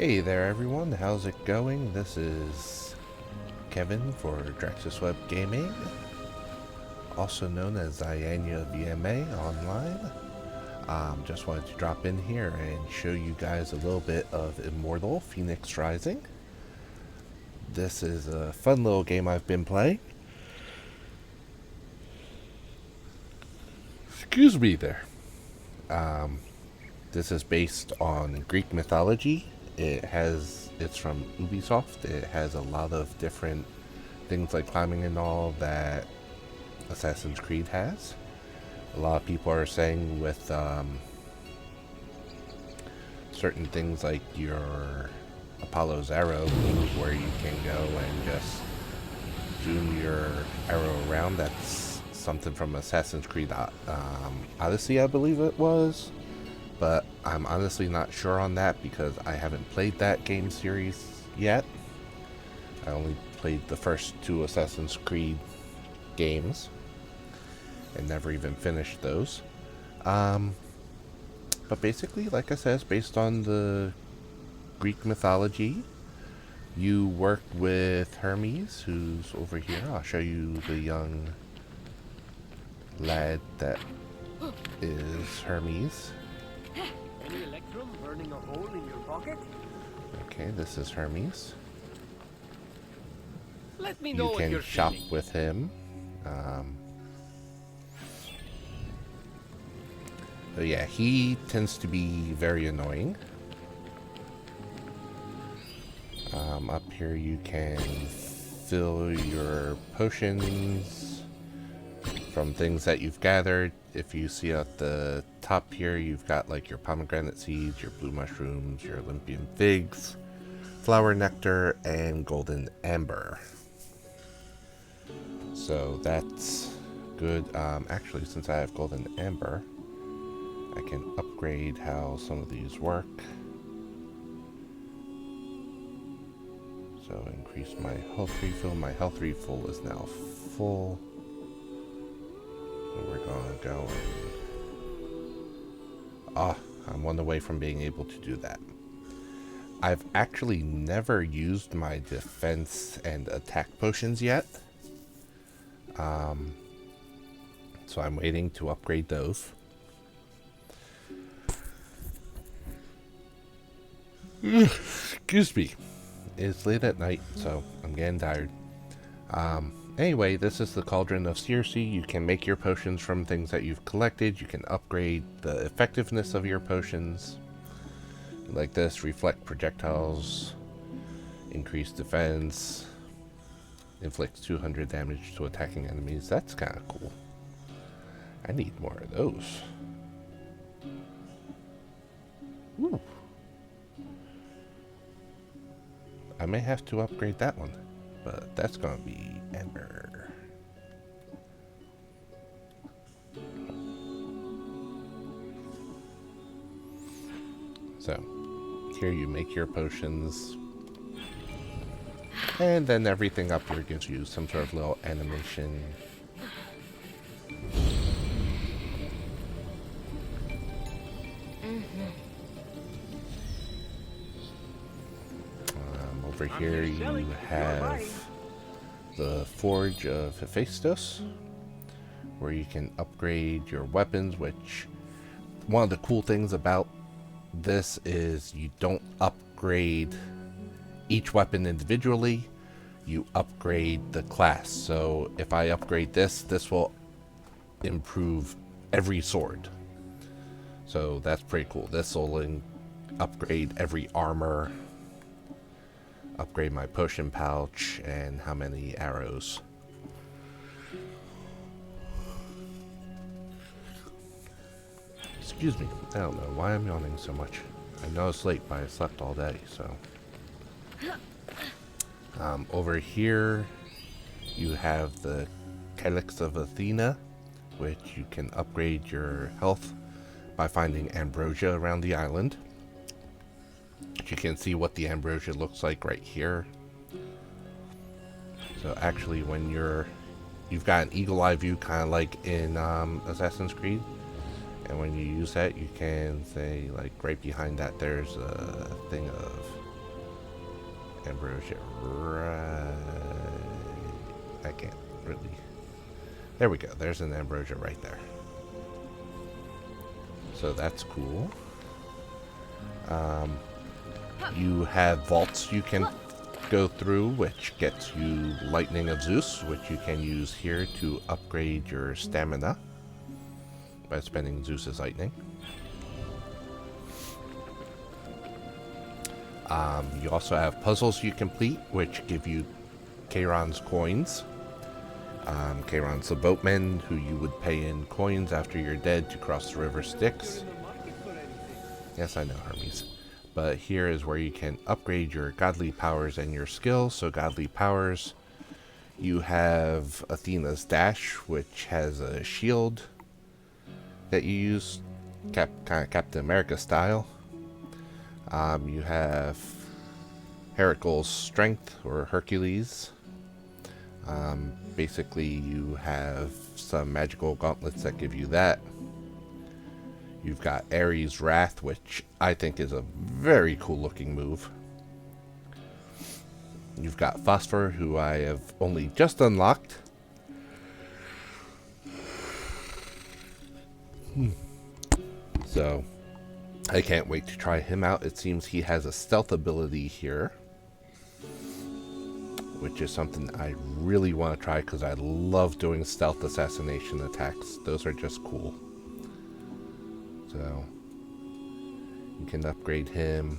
Hey there everyone, how's it going? This is Kevin for DraxisWeb Gaming, also known as Ziania VMA online. Just wanted to drop in here and show you guys a little bit of Immortal Fenyx Rising. This is a fun little game I've been playing. Excuse me there. This is based on Greek mythology. It's from Ubisoft. It has a lot of different things like climbing and all that Assassin's Creed has. A lot of people are saying with certain things like your Apollo's arrow move where you can go and just zoom your arrow around, that's something from Assassin's Creed Odyssey, I believe it was. But I'm honestly not sure on that because I haven't played that game series yet. I only played the first two Assassin's Creed games and never even finished those. But basically, like I said, it's based on the Greek mythology. You work with Hermes, who's over here. I'll show you the young lad that is Hermes. Any electrum burning a hole in your pocket? Okay, this is Hermes. Let me know You what you're can shop feeling. with him. So yeah, he tends to be very annoying. Up here you can fill your potions from things that you've gathered. If you see at the top here, you've got like your pomegranate seeds, your blue mushrooms, your Olympian figs, flower nectar, and golden amber. So that's good. Actually, since I have golden amber, I can upgrade how some of these work. So increase my health refill. My health refill is now full. So we're gonna go and... I'm 1 away from being able to do that. I've actually never used my defense and attack potions yet. So I'm waiting to upgrade those. Excuse me. It's late at night, so I'm getting tired. Anyway, this is the Cauldron of Circe. You can make your potions from things that you've collected. You can upgrade the effectiveness of your potions. Like this, reflect projectiles, increase defense, inflicts 200 damage to attacking enemies. That's kind of cool. I need more of those. Ooh. I may have to upgrade that one, but that's going to be Amber. So, here you make your potions, and then everything up here gives you some sort of little animation. Over here you have the Forge of Hephaestus, where you can upgrade your weapons, which one of the cool things about this is you don't upgrade each weapon individually, you upgrade the class. So if I upgrade this, this will improve every sword. So that's pretty cool. This will upgrade every armor, upgrade my potion pouch, and how many arrows. Excuse me, I don't know why I'm yawning so much. I know it's late, but I slept all day, so. Over here, you have the Calyx of Athena, which you can upgrade your health by finding ambrosia around the island. You can see what the ambrosia looks like right here. So actually when you've got an eagle eye view, kind of like in Assassin's Creed, and when you use that you can say like right behind that there's a thing of ambrosia right... I can't really... There we go. There's an ambrosia right there. So that's cool. You have vaults you can go through, which gets you Lightning of Zeus, which you can use here to upgrade your stamina by spending Zeus's lightning. You also have puzzles you complete, which give you Charon's coins. Charon's the boatman who you would pay in coins after you're dead to cross the river Styx. Yes, I know, Hermes. But here is where you can upgrade your godly powers and your skills. So godly powers, you have Athena's Dash, which has a shield that you use, kind of Captain America style. You have Heracle's Strength, or Hercules. Basically, you have some magical gauntlets that give you that. You've got Ares' Wrath, which I think is a very cool looking move. You've got Phosphor, who I have only just unlocked. So, I can't wait to try him out. It seems he has a stealth ability here, which is something I really want to try because I love doing stealth assassination attacks. Those are just cool. So, you can upgrade him.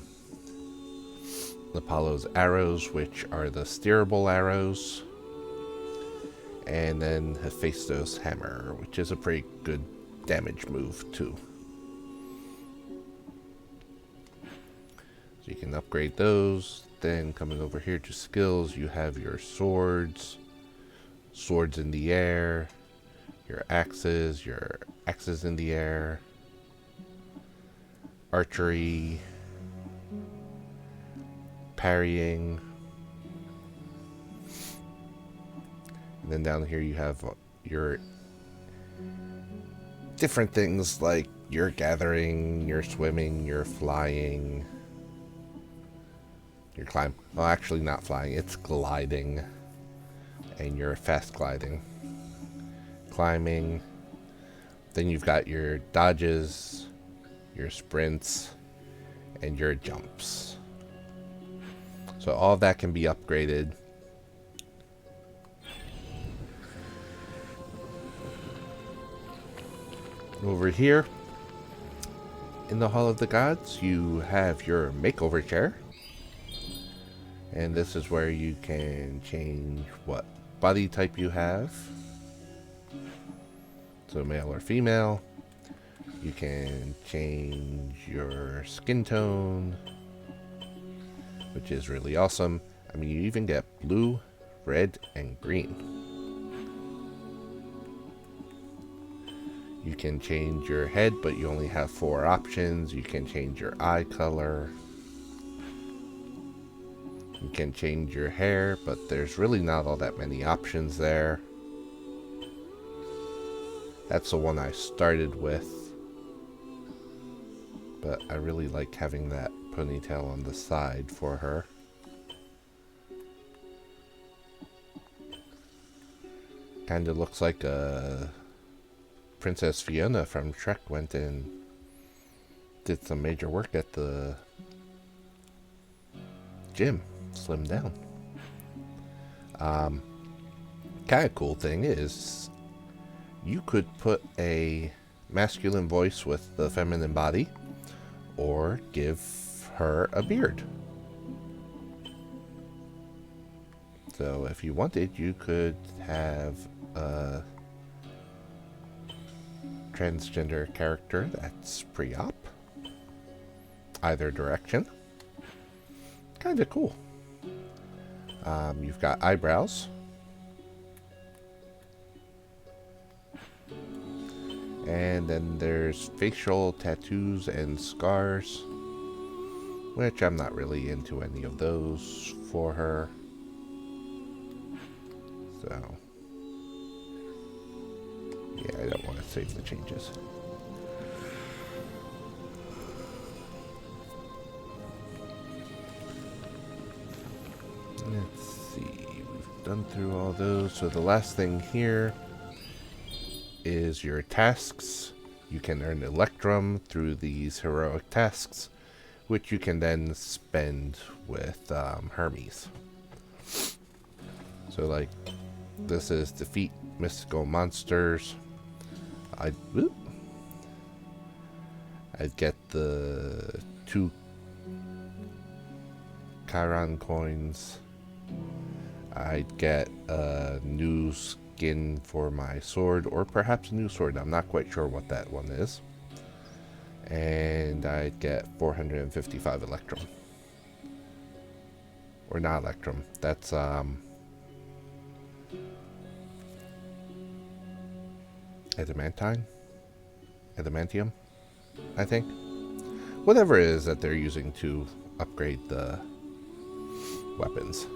Apollo's arrows, which are the steerable arrows. And then Hephaestus' hammer, which is a pretty good damage move too. So you can upgrade those. Then coming over here to skills, you have your swords, swords in the air, your axes in the air, archery, parrying, and then down here you have your different things like your gathering, your swimming, your flying, your climb. Well, actually not flying, it's gliding, and your fast gliding, climbing. Then you've got your dodges, your sprints, and your jumps. So all of that can be upgraded. Over here in the Hall of the Gods, you have your makeover chair. And this is where you can change what body type you have. So male or female. You can change your skin tone, which is really awesome. I mean, you even get blue, red, and green. You can change your head, but you only have 4 options. You can change your eye color. You can change your hair, but there's really not all that many options there. That's the one I started with. But I really like having that ponytail on the side for her. Kinda looks like a Princess Fiona from Shrek went and did some major work at the gym. Slimmed down. Kinda cool thing is you could put a masculine voice with the feminine body, or give her a beard. So if you wanted, you could have a transgender character that's pre-op. Either direction. Kinda cool. You've got eyebrows. And then there's facial tattoos and scars, which I'm not really into any of those for her. So, yeah, I don't want to save the changes. done through all those. So the last thing here is your tasks. You can earn Electrum through these heroic tasks, which you can then spend with Hermes. So like, this is defeat mystical monsters. I'd get the 2 Chiron coins. I'd get a new skin for my sword, or perhaps a new sword. I'm not quite sure what that one is. And I'd get 455 Electrum. Or not Electrum. That's Adamantium, I think. Whatever it is that they're using to upgrade the weapons.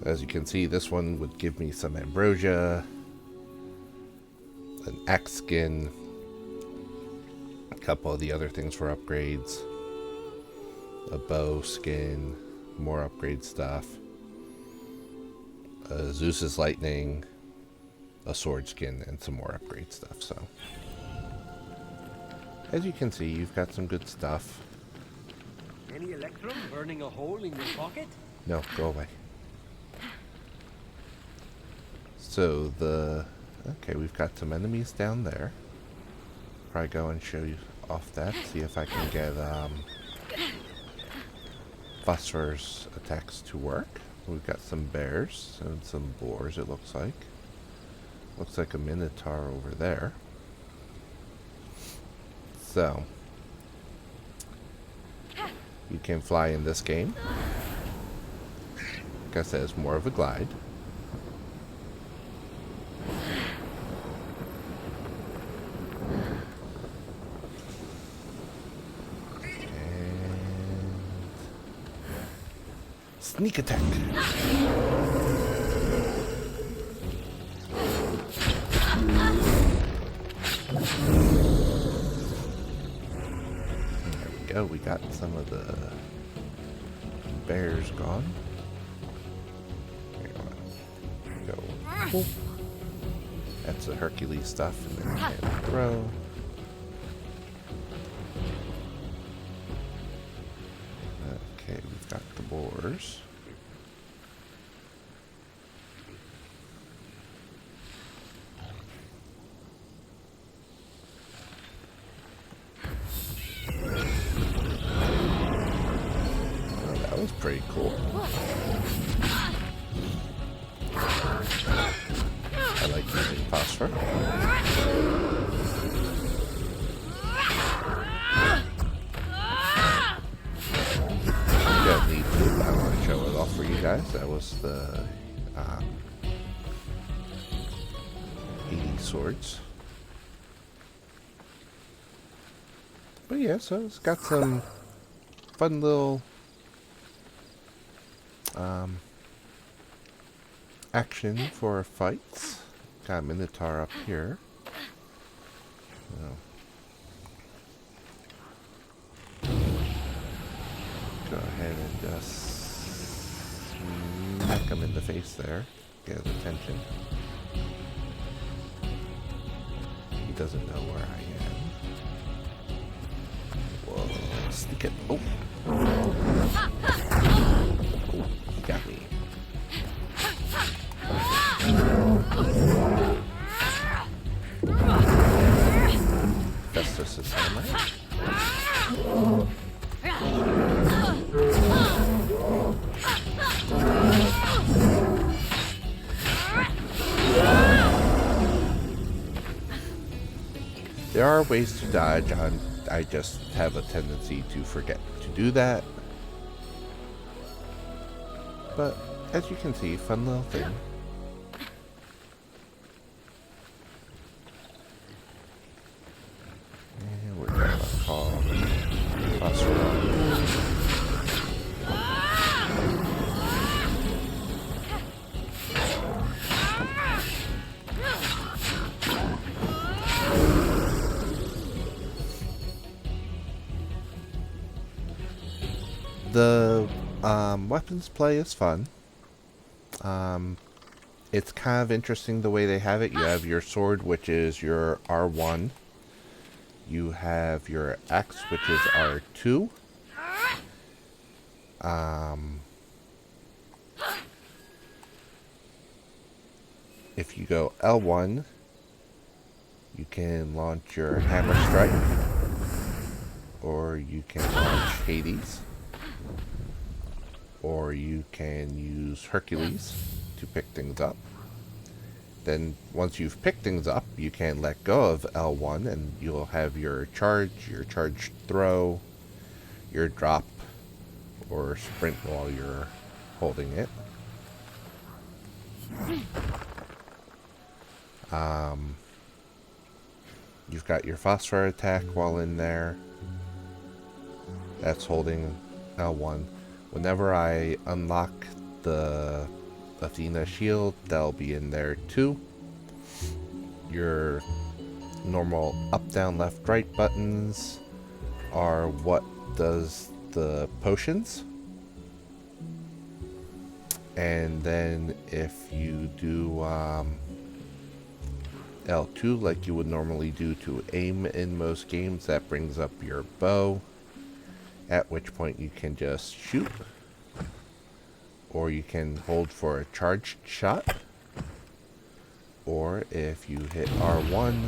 As you can see, this one would give me some ambrosia, an axe skin, a couple of the other things for upgrades, a bow skin, more upgrade stuff, Zeus's lightning, a sword skin, and some more upgrade stuff. So as you can see, you've got some good stuff. Any electrum burning a hole in your pocket? No, go away. So okay, we've got some enemies down there. Probably go and show you off that, see if I can get Phosphorus attacks to work. We've got some bears and some boars, it looks like. Looks like a minotaur over there. So, you can fly in this game. Like I said, it's more of a glide. Sneak attack. There we go. We got some of the bears gone. There we go. Boop. That's the Hercules stuff, and then we can throw. Okay, we've got the boars. Oh, that was pretty cool. I like using phosphor. I want to show it off for you guys. That was the 80 swords. But yeah, so it's got some fun little action for fights. Got a minotaur up here. Go ahead and just smack him in the face there. Get his attention. He doesn't know where I am. Whoa, sneak it. Oh. Oh, he got me. Festus is hammer. There are ways to dodge. I just have a tendency to forget to do that. But as you can see, fun little thing. And we're gonna call Phosphorus. The weapons play is fun. It's kind of interesting the way they have it. You have your sword, which is your R1. You have your axe, which is R2. If you go L1, you can launch your hammer strike, or you can launch Hades, or you can use Hercules to pick things up. Then once you've picked things up, you can let go of L1 and you'll have your charge throw, your drop, or sprint while you're holding it. You've got your phosphor attack while in there. That's holding L1. Whenever I unlock the Athena shield, that'll be in there too. Your normal up, down, left, right buttons are what does the potions. And then if you do L2 like you would normally do to aim in most games, that brings up your bow, at which point you can just shoot, or you can hold for a charged shot, or if you hit R1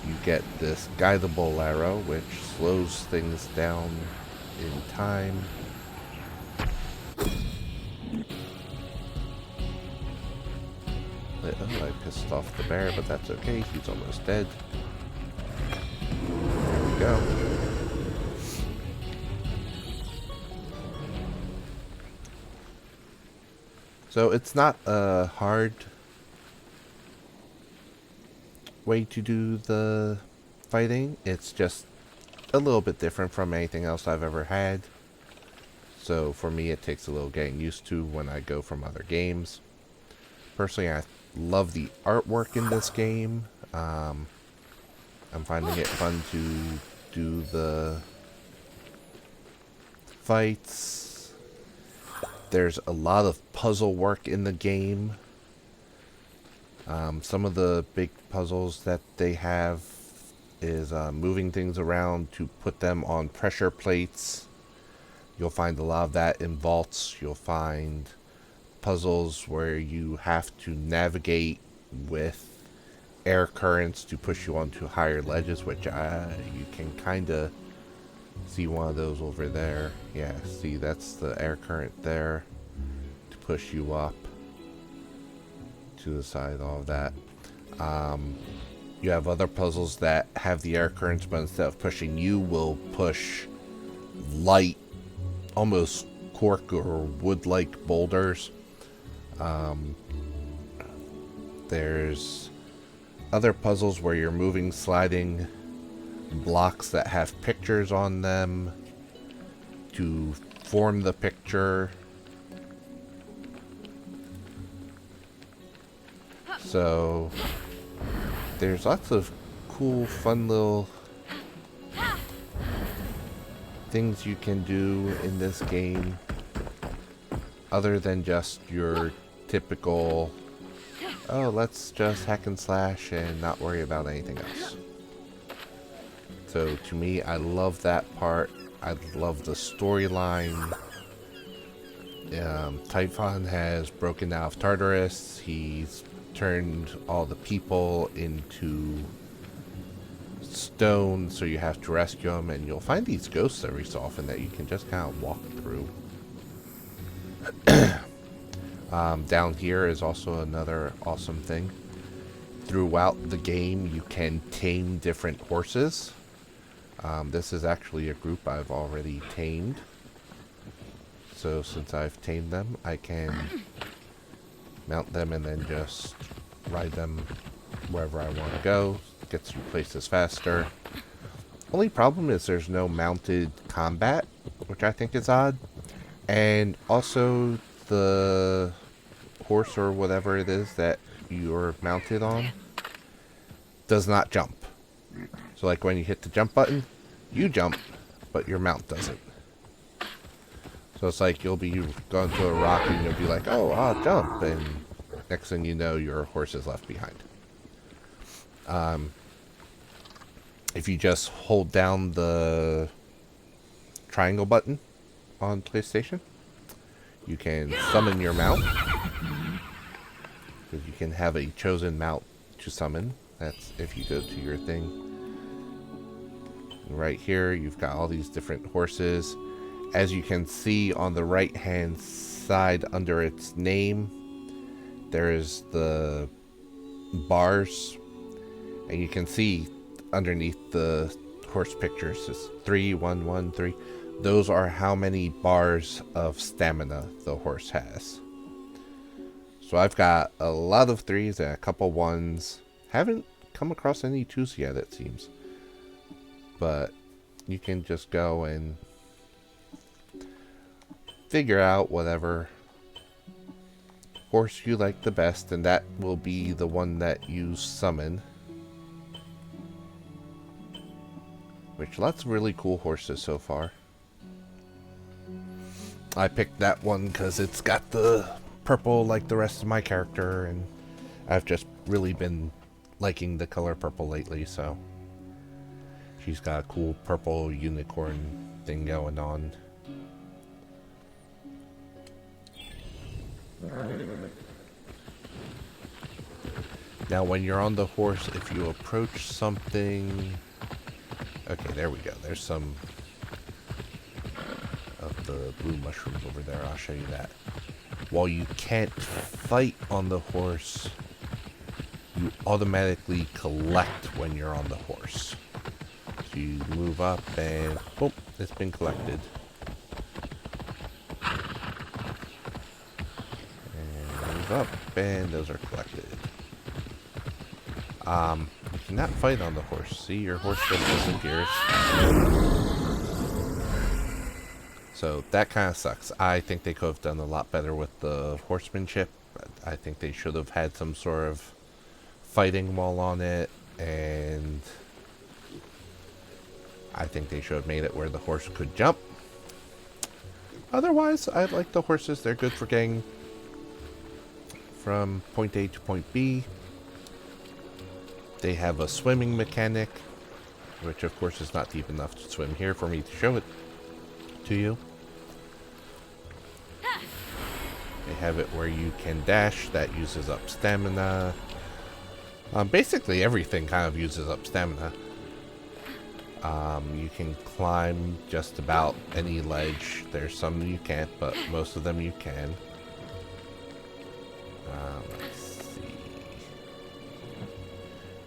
you get this guidable arrow which slows things down in time. Oh, I pissed off the bear, but that's okay. He's almost dead. There we go. So it's not a hard way to do the fighting. It's just a little bit different from anything else I've ever had. So for me, it takes a little getting used to when I go from other games. Personally, I love the artwork in this game. I'm finding it fun to do the fights. There's a lot of puzzle work in the game. Some of the big puzzles that they have is moving things around to put them on pressure plates. You'll find a lot of that in vaults. You'll find puzzles where you have to navigate with air currents to push you onto higher ledges, which you can kind of see one of those over there. Yeah, see, that's the air current there to push you up to the side, all of that. You have other puzzles that have the air currents, but instead of pushing you, will push light, almost cork or wood-like boulders. There's other puzzles where you're moving sliding blocks that have pictures on them to form the picture. So there's lots of cool, fun little things you can do in this game other than just your typical, oh, let's just hack and slash and not worry about anything else. So to me, I love that part. I love the storyline. Typhon has broken out of Tartarus. He's turned all the people into stone, so you have to rescue them, and you'll find these ghosts every so often that you can just kind of walk through. Down here is also another awesome thing. Throughout the game, you can tame different horses. This is actually a group I've already tamed. So since I've tamed them, I can mount them and then just ride them wherever I want to go. Gets you places faster. Only problem is there's no mounted combat, which I think is odd. And also the horse or whatever it is that you're mounted on does not jump. So like when you hit the jump button, you jump, but your mount doesn't. So it's like you'll be going to a rock and you'll be like, oh, I'll jump. And next thing you know, your horse is left behind. If you just hold down the triangle button on PlayStation, you can summon your mount. Because you can have a chosen mount to summon. That's if you go to your thing. And right here, you've got all these different horses. As you can see on the right hand side under its name, there is the bars. And you can see underneath the horse pictures, it's 3, 1, 1, 3. Those are how many bars of stamina the horse has. So I've got a lot of 3s and a couple 1s. Haven't come across any 2s yet, it seems. But you can just go and figure out whatever horse you like the best, and that will be the one that you summon. Which, lots of really cool horses so far. I picked that one because it's got the purple like the rest of my character, and I've just really been liking the color purple lately, so she's got a cool purple unicorn thing going on. Now when you're on the horse, if you approach something... Okay, there we go. There's some of the blue mushrooms over there. I'll show you that. While you can't fight on the horse, you automatically collect when you're on the horse. So you move up and boom, it's been collected. And move up and those are collected. You cannot fight on the horse. See, your horse just disappears. So that kind of sucks. I think they could have done a lot better with the horsemanship. I think they should have had some sort of fighting while on it, and I think they should have made it where the horse could jump. Otherwise, I like the horses. They're good for getting from point A to point B. They have a swimming mechanic, which of course is not deep enough to swim here for me to show it to you. They have it where you can dash, that uses up stamina. Basically everything kind of uses up stamina. You can climb just about any ledge. There's some you can't, but most of them you can. Let's see.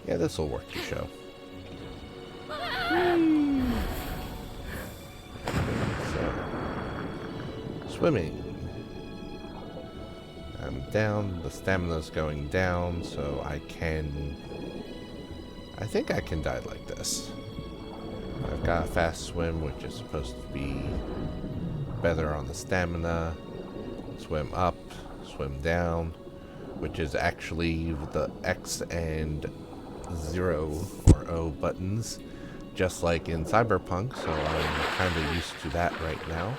Yeah, this will work to show. So, swimming. I'm down, the stamina's going down, so I think I can die like this. I've got a fast swim, which is supposed to be better on the stamina. Swim up, swim down, which is actually the X and 0 or O buttons, just like in Cyberpunk, so I'm kind of used to that right now.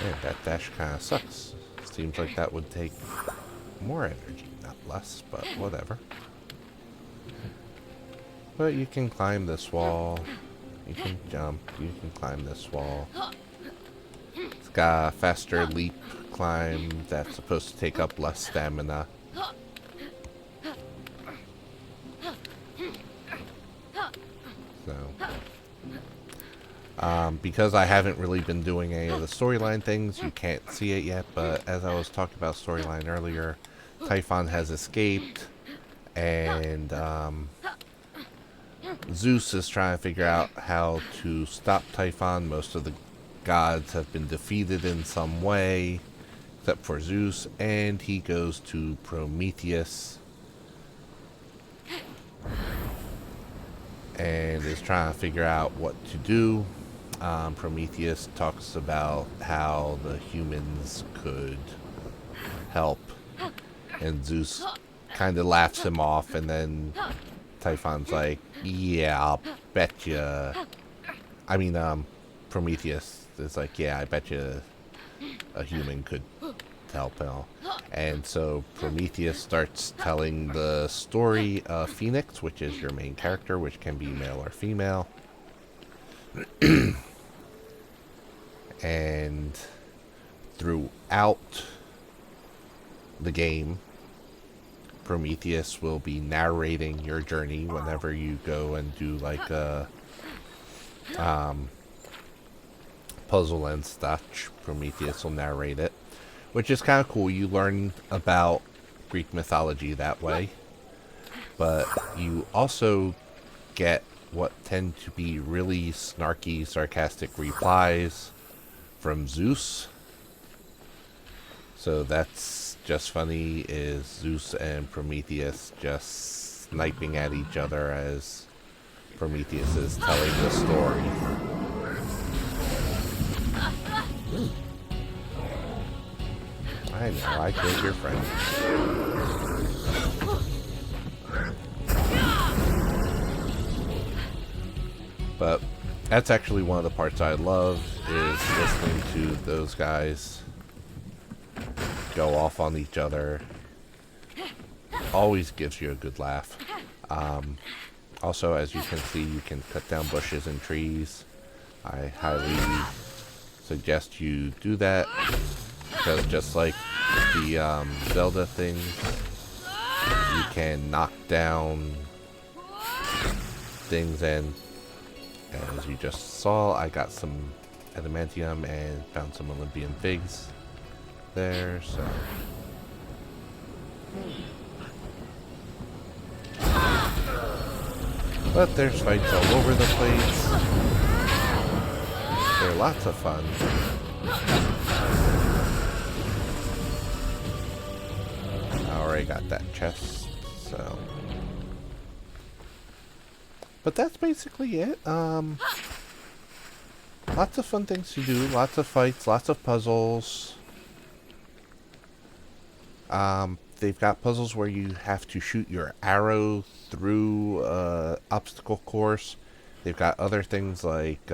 And that dash kind of sucks. Seems like that would take more energy, not less, but whatever. But you can climb this wall. You can jump. You can climb this wall. It's got a faster leap climb that's supposed to take up less stamina. So, because I haven't really been doing any of the storyline things, you can't see it yet, but as I was talking about storyline earlier, Typhon has escaped, and Zeus is trying to figure out how to stop Typhon. Most of the gods have been defeated in some way, except for Zeus, and he goes to Prometheus and is trying to figure out what to do. Prometheus talks about how the humans could help, and Zeus kind of laughs him off, and then Typhon's like, yeah, I'll bet you. I mean, Prometheus is like, yeah, I bet you a human could help him. And so Prometheus starts telling the story of Fenyx, which is your main character, which can be male or female. And throughout the game, Prometheus will be narrating your journey whenever you go and do like a puzzle and such. Prometheus will narrate it, which is kind of cool. You learn about Greek mythology that way, but you also get what tend to be really snarky, sarcastic replies from Zeus. So that's just funny, is Zeus and Prometheus just sniping at each other as Prometheus is telling the story. I know, I killed your friend. But that's actually one of the parts I love, is listening to those guys go off on each other. Always gives you a good laugh. Also, as you can see, you can cut down bushes and trees. I highly suggest you do that, because just like the Zelda things, you can knock down things, and as you just saw, I got some adamantium and found some Olympian figs there, so. But there's fights all over the place. They're lots of fun. I already got that chest, so. But that's basically it. Lots of fun things to do, lots of fights, lots of puzzles. They've got puzzles where you have to shoot your arrow through obstacle course. They've got other things like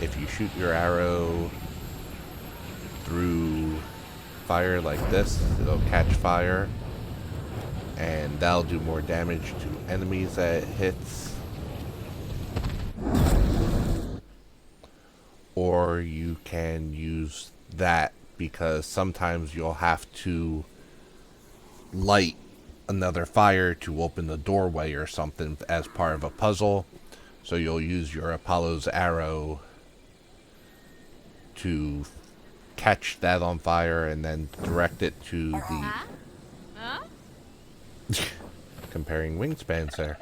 if you shoot your arrow through fire like this, it'll catch fire, and that'll do more damage to enemies that it hits. Or you can use that, because sometimes you'll have to light another fire to open the doorway or something as part of a puzzle. So you'll use your Apollo's arrow to catch that on fire and then direct it to the... comparing wingspans there.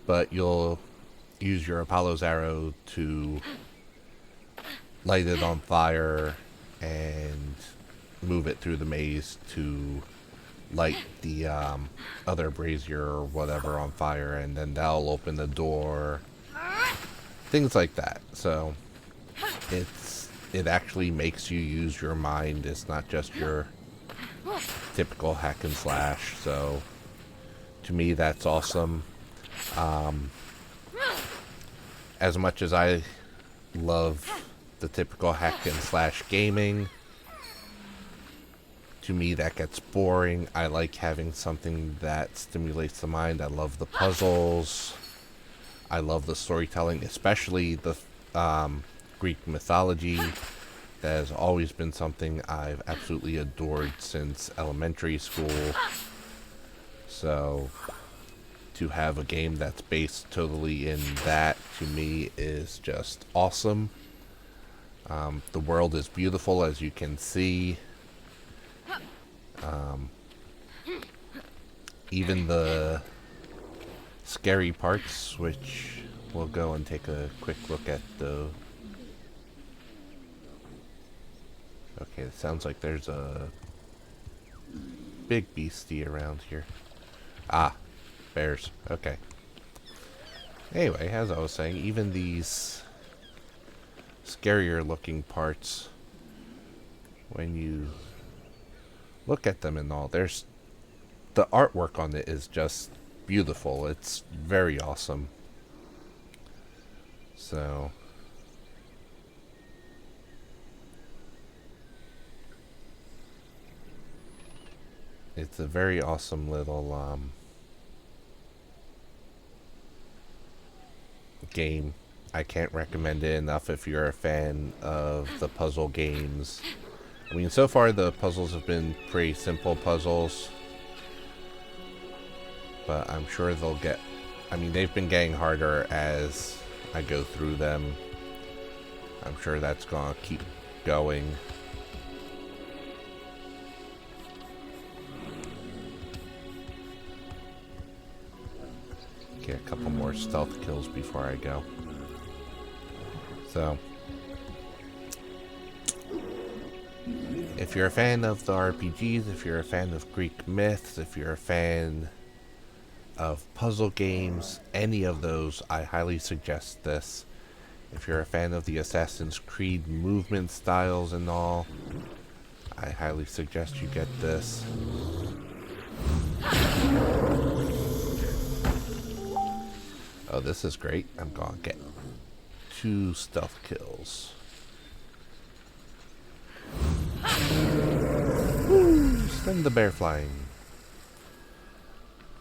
But you'll use your Apollo's arrow to light it on fire and move it through the maze to light the other brazier or whatever on fire, and then that'll open the door. Things like that. So it actually makes you use your mind. It's not just your typical hack and slash. So to me, that's awesome. As much as I love the typical hack and slash gaming, to me that gets boring. I like having something that stimulates the mind. I love the puzzles. I love the storytelling, especially the Greek mythology. That has always been something I've absolutely adored since elementary school. So to have a game that's based totally in that, to me, is just awesome. The world is beautiful, as you can see. Even the scary parts, which we'll go and take a quick look at, though. Okay, it sounds like there's a big beastie around here. Ah, bears. Okay. Anyway, as I was saying, even these scarier looking parts, when you look at them and all, there's the artwork on it is just beautiful. It's very awesome. So it's a very awesome little game. I can't recommend it enough if you're a fan of the puzzle games. I mean, so far the puzzles have been pretty simple puzzles, but I'm sure they'll get... I mean, they've been getting harder as I go through them. I'm sure that's gonna keep going. Get a couple more stealth kills before I go. So, if you're a fan of the RPGs, if you're a fan of Greek myths, if you're a fan of puzzle games, any of those, I highly suggest this. If you're a fan of the Assassin's Creed movement styles and all, I highly suggest you get this. Oh, this is great. I'm gonna get 2 stealth kills. Woo! Send the bear flying.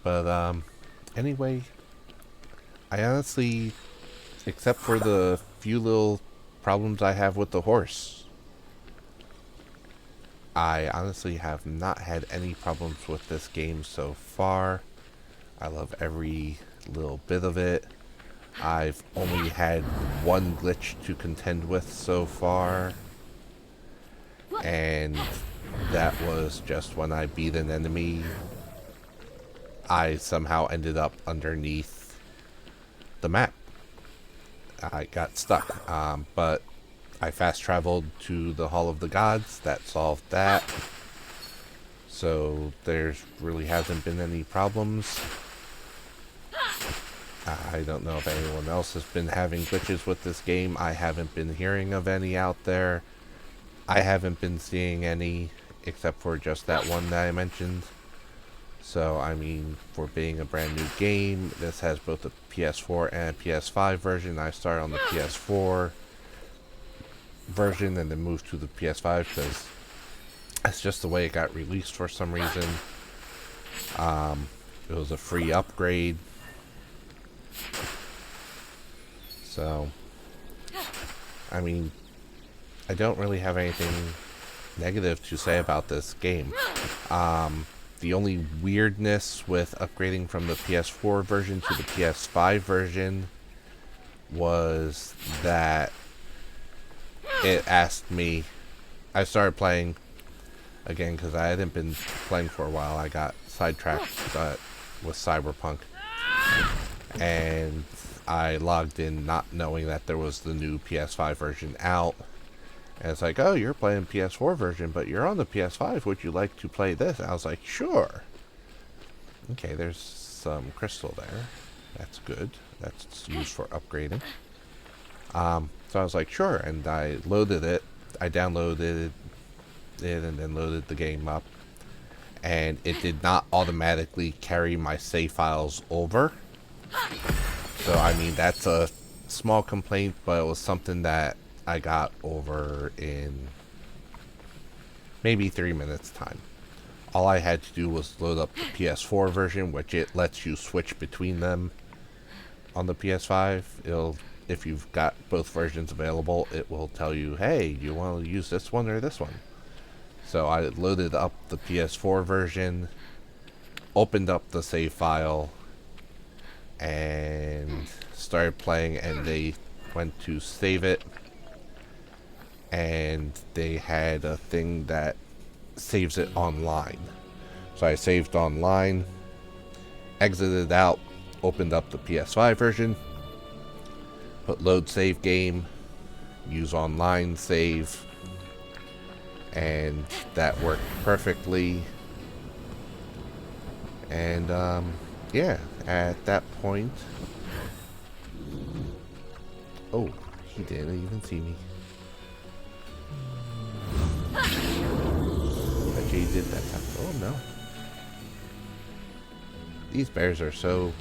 But, anyway, I honestly, except for the few little problems I have with the horse, I honestly have not had any problems with this game so far. I love every little bit of it. I've only had one glitch to contend with so far, and that was just when I beat an enemy. I somehow ended up underneath the map. I got stuck, but I fast traveled to the Hall of the Gods. That solved that. So there's really hasn't been any problems. I don't know if anyone else has been having glitches with this game. I haven't been hearing of any out there. I haven't been seeing any, except for just that one that I mentioned. So, I mean, for being a brand new game, this has both a PS4 and a PS5 version. I started on the PS4 version and then moved to the PS5 because that's just the way it got released for some reason. It was a free upgrade. So, I mean, I don't really have anything negative to say about this game. The only weirdness with upgrading from the PS4 version to the PS5 version was that it asked me... I started playing again because I hadn't been playing for a while. I got sidetracked with Cyberpunk. And I logged in not knowing that there was the new PS5 version out. And it's like, oh, you're playing PS4 version, but you're on the PS5. Would you like to play this? I was like, sure. Okay, there's some crystal there. That's good. That's used for upgrading. So I was like, sure. And I loaded it. I downloaded it and then loaded the game up. And it did not automatically carry my save files over. So, I mean, that's a small complaint, but it was something that I got over in maybe 3 minutes time. All I had to do was load up the PS4 version, which it lets you switch between them on the PS5. If you've got both versions available, it will tell you, hey, you want to use this one or this one? So I loaded up the PS4 version, opened up the save file, and started playing, and they went to save it, and they had a thing that saves it online. So I saved online, exited out, opened up the PS5 version, put load save game, use online save, and that worked perfectly. And yeah, at that point, oh, he didn't even see me. Bet you he did that time. Oh no. These bears are so...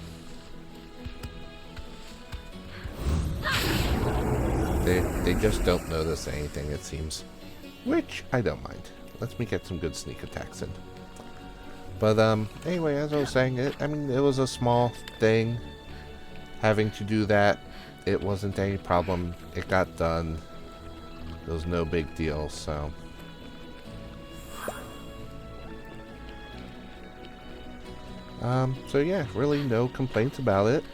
They just don't notice anything, it seems. Which, I don't mind. Lets me get some good sneak attacks in. But, anyway, as I was saying, it was a small thing. Having to do that, it wasn't any problem. It got done. It was no big deal, so... So yeah, really no complaints about it.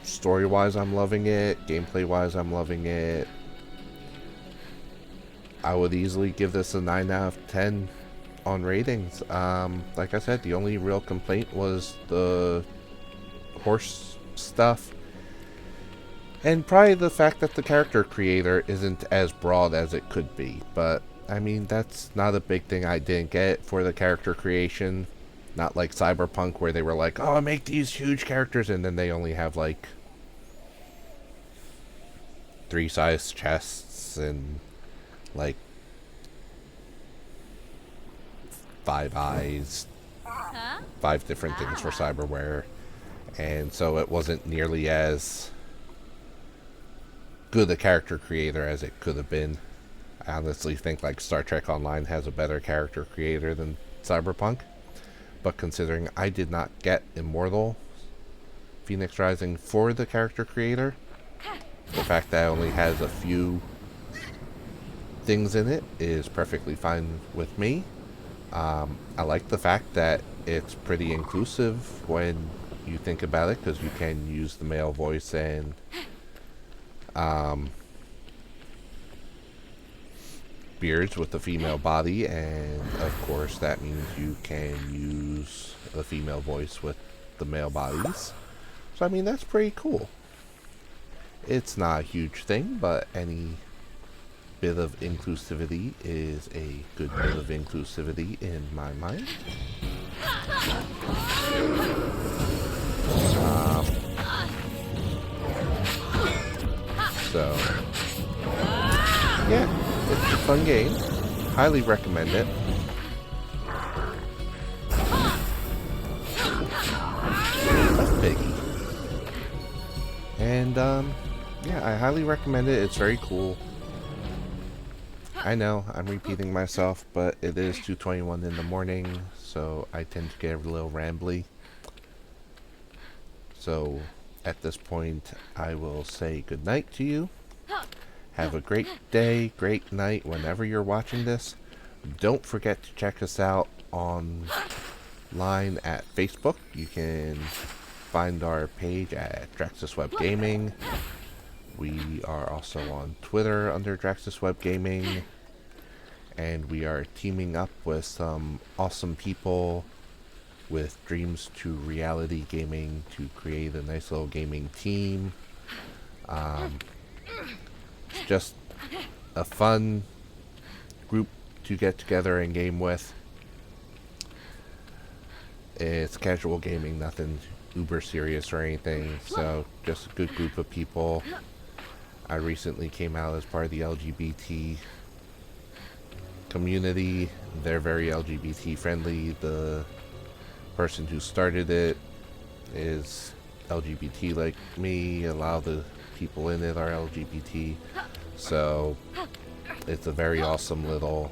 Story-wise, I'm loving it. Gameplay-wise, I'm loving it. I would easily give this a 9 out of 10 on ratings. Like I said, the only real complaint was the horse stuff. And probably the fact that the character creator isn't as broad as it could be. But, I mean, that's not a big thing I didn't get for the character creation. Not like Cyberpunk where they were like, oh, make these huge characters, and then they only have like 3 size chests and like 5 eyes, 5 different things for cyberware, and so it wasn't nearly as good a character creator as it could have been. I honestly think like Star Trek Online has a better character creator than Cyberpunk. But considering I did not get Immortal Fenyx Rising for the character creator, the fact that it only has a few things in it is perfectly fine with me. I like the fact that it's pretty inclusive when you think about it, because you can use the male voice and beards with the female body, and of course that means you can use the female voice with the male bodies. So I mean, that's pretty cool. It's not a huge thing, but any bit of inclusivity is a good bit of inclusivity in my mind. So yeah, it's a fun game. Highly recommend it. That's Piggy. And yeah, I highly recommend it. It's very cool. I know I'm repeating myself, but it is 2:21 in the morning, so I tend to get a little rambly. So at this point, I will say goodnight to you. Have a great day, great night, whenever you're watching this. Don't forget to check us out online at Facebook. You can find our page at DraxisWeb Gaming. We are also on Twitter under DraxisWeb Gaming. And we are teaming up with some awesome people with Dreams to Reality Gaming to create a nice little gaming team. It's just a fun group to get together and game with. It's casual gaming, nothing uber serious or anything, so just a good group of people. I recently came out as part of the LGBT community. They're very LGBT friendly. The person who started it is LGBT like me. A lot of the people in it are LGBT, so it's a very awesome little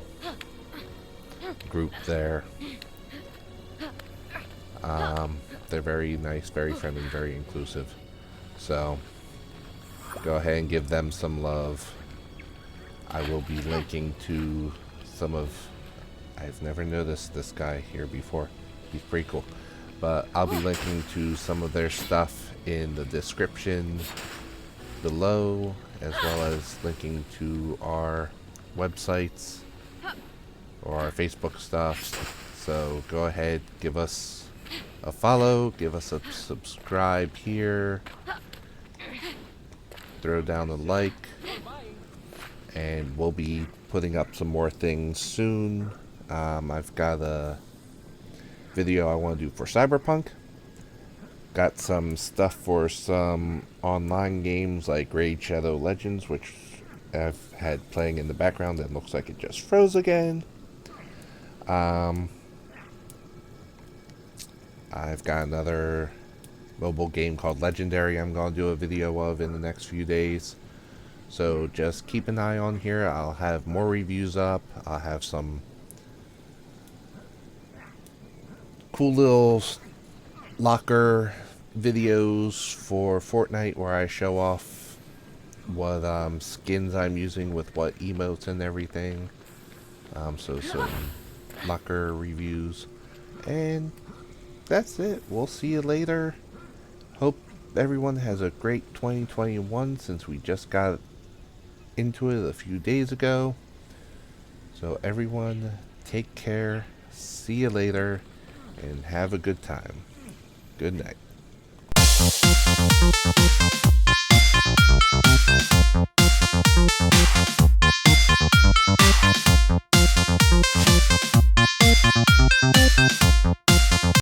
group there. They're very nice, very friendly, very inclusive, so go ahead and give them some love. I will be linking to some of... I've never noticed this guy here before. He's pretty cool. But I'll be linking to some of their stuff in the description below, as well as linking to our websites or our Facebook stuff. So go ahead, give us a follow, give us a subscribe here, throw down a like, and we'll be putting up some more things soon. I've got a video I want to do for Cyberpunk. Got some stuff for some online games like Raid Shadow Legends, which I've had playing in the background and looks like it just froze again. I've got another mobile game called Legendary I'm going to do a video of in the next few days. So just keep an eye on here. I'll have more reviews up. I'll have some cool little locker videos for Fortnite where I show off what skins I'm using with what emotes and everything. So some locker reviews. And that's it. We'll see you later. Hope everyone has a great 2021 since we just got into it a few days ago. So everyone, take care. See you later. And have a good time. Good night.